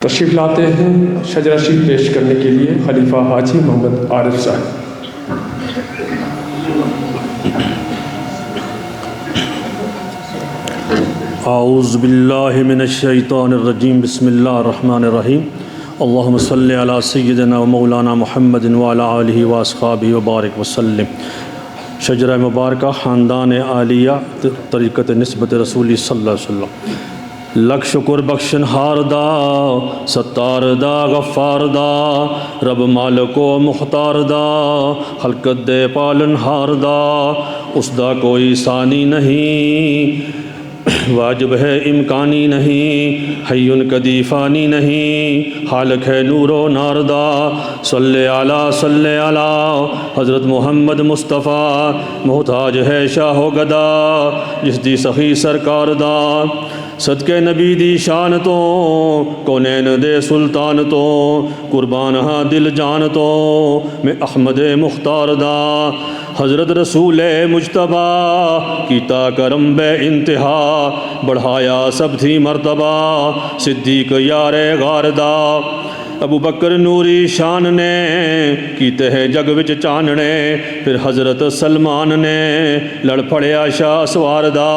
تشریف لاتے ہیں شجرہ شریف پیش کرنے کے لیے خلیفہ حاجی محمد عارف صاحب۔ اعوذ باللہ من الشیطان الرجیم، بسم اللہ الرحمن الرحیم۔ اللہم صلی علی سیدنا و مولانا محمد وعلی آلہ واصحابہ وبارک وسلم۔ شجرہ مبارکہ خاندان عالیہ طریقت نسبت رسولی صلی اللہ علیہ وسلم۔ لکھ شکر بخشن ہار دا، ستار دا، غفار دا، رب مالک و مختار دا، خلقت دے پالن ہار دا، اس دا کوئی ثانی نہیں، واجب ہے امکانی نہیں، حیٌ کدی فانی نہیں، خالق ہے نور و ناردا۔ صلی علی حضرت محمد مصطفیٰ، محتاج ہے شاہ و گدا، جس دی سخی سرکار دا، صدقے نبی دی شان تو، کونین دے سلطان تو، قربان ہاں دل جان تو، میں احمد مختار دا، حضرت رسول مجتبیٰ، کیتا کرم بے انتہا، بڑھایا سب تھی مرتبہ، صدیق یار غار دا۔ ابو بکر نوری شان نے کیتے ہے جگ وچ چاننے، پھر حضرت سلمان نے لڑ پھڑیا شاہ سوار دا،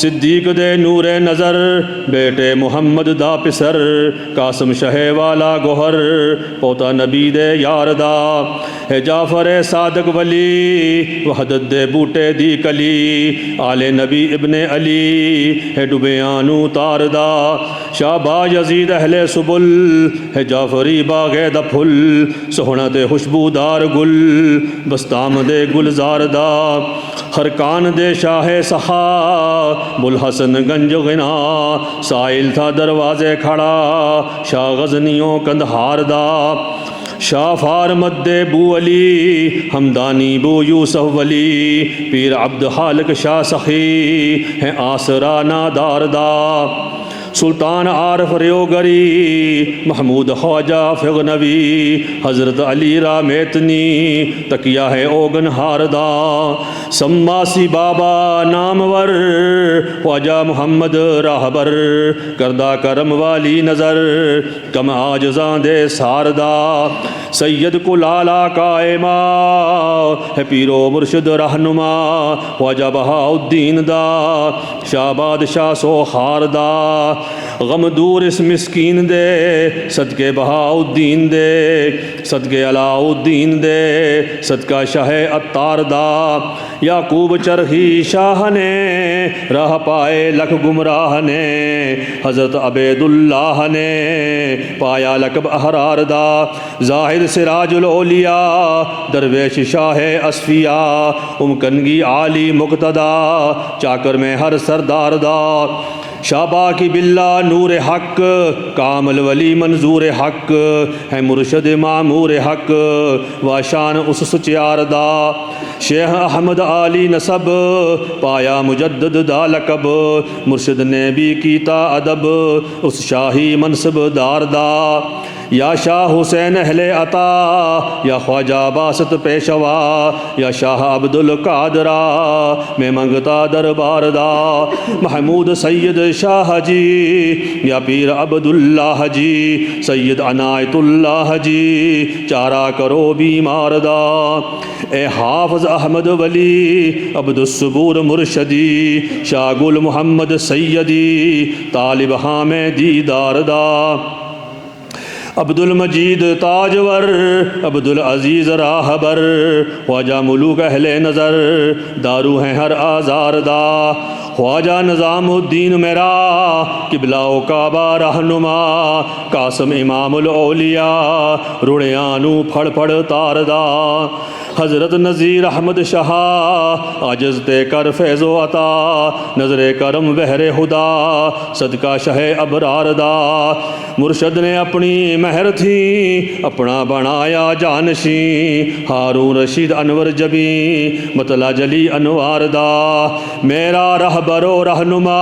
صدیق دے نور نظر، بیٹے محمد دا پسر، قاسم شہ والا گوہر، پوتا نبی دے یار دا، ہے جعفر صادق ولی، وحدت دے بوٹے دی کلی، آل نبی ابن علی، ہے ڈبیانو تار دا، شاہ با یزید اہل سبل، ہے جعفری باغے دا پھل، سوہنا دے خوشبودار گل، بستام دے گلزار دا، خرکان دے شاہ سخا، بلحسن گنج غنا، سائل تھا دروازے کھڑا، شاہ غزنیوں کندہار دا، شاہ فارمد دے بو علی، ہمدانی بو یوسف ولی، پیر عبد خالق شاہ سخی، ہیں آسرا نادار دا، سلطان عارف ریوگری، محمود خواجہ فغنوی، حضرت علی رامیتنی، تکیہ ہے اوگن ہاردا، سماسی بابا نامور، خواجہ محمد راہبر، کردہ کرم والی نظر، کم آجزاں دے ساردا، سید کلالا قائمہ، ہے پیرو مرشد رہنما، خواجہ بہاؤالدین دا، شاہ بادشاہ سو خاردا، غم دور اس مسکین دے، صدقے بہاؤالدین دے، صدقے علاؤالدین دے، صدقہ شاہ عطار دا، یعقوب چرخی شاہ نے، راہ پائے لکھ گمراہ نے، حضرت عبید اللہ نے، پایا لقب احرار دا، زاہد سراج الاولیاء، درویش شاہ اصفیاء، امکنگی عالی مقتدا، چاکر میں ہر سردار دا، شابا کی باللہ نور حق، کامل ولی منظور حق، ہے مرشد معمور حق، واشان اس سچیار دا، شیخ احمد علی نسب، پایا مجدد دا لقب، مرشد نے بھی کیتا ادب، اس شاہی منصب دار دا، یا شاہ حسین اہل عطا، یا خواجہ باسط پیشوا، یا شاہ عبد القادرہ، میں منگتا دربار دا، محمود سید شاہ جی، یا پیر عبداللہ جی، سید عنایت اللہ جی، چارہ کرو بیمار دا، اے حافظ احمد ولی، عبد الصبور مرشدی، شاہ گل محمد سیدی، طالب ہام دیدار دا، عبد المجید تاجور، عبد العزیز راہبر، خواجہ ملوک اہل نظر، دارو ہیں ہر آزار دا، خواجہ نظام الدین میرا، قبلہ و کعبہ رہنما، قاسم امام الاولیاء، رڑیانو پھڑ پھڑ تار دا، حضرت نذیر احمد شاہ، عاجز تے کر فیض و عطا، نظر کرم بحر خدا، صدقہ شہ ابرار دا، مرشد نے اپنی مہر تھی اپنا بنایا جانشیں، ہارون رشید انور جبی مطلع جلی انوار دا، میرا رہبر و رہنما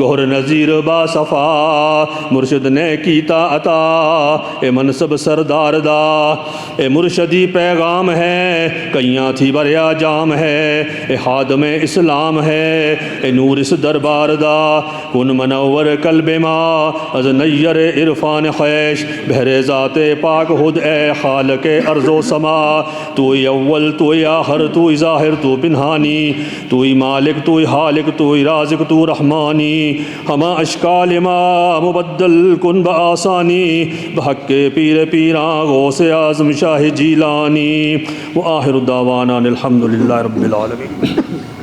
گہر نذیر با صفا، مرشد نے کیتا عطا اے منصب سردار دا، اے مرشدی پیغام ہے کئیاں تھی بریا جام ہے، اے خادم اسلام ہے اے نور اس دربار دا، کن منور قلب ماں از نیر عرفان خیش، بہر ذات پاک خود اے خالق ارض و سما، تو ہی اول تو ہی آخر تو ہی ظاہر تو پنہانی، تو ہی مالک تو ہی خالق تو ہی رازق تو رحمانی، ہما اشکال ما مبدل کن بآسانی، بحق پیر پیران غوث اعظم شاہ جیلانی، وآخر دعوانا الحمدللہ رب العالمین۔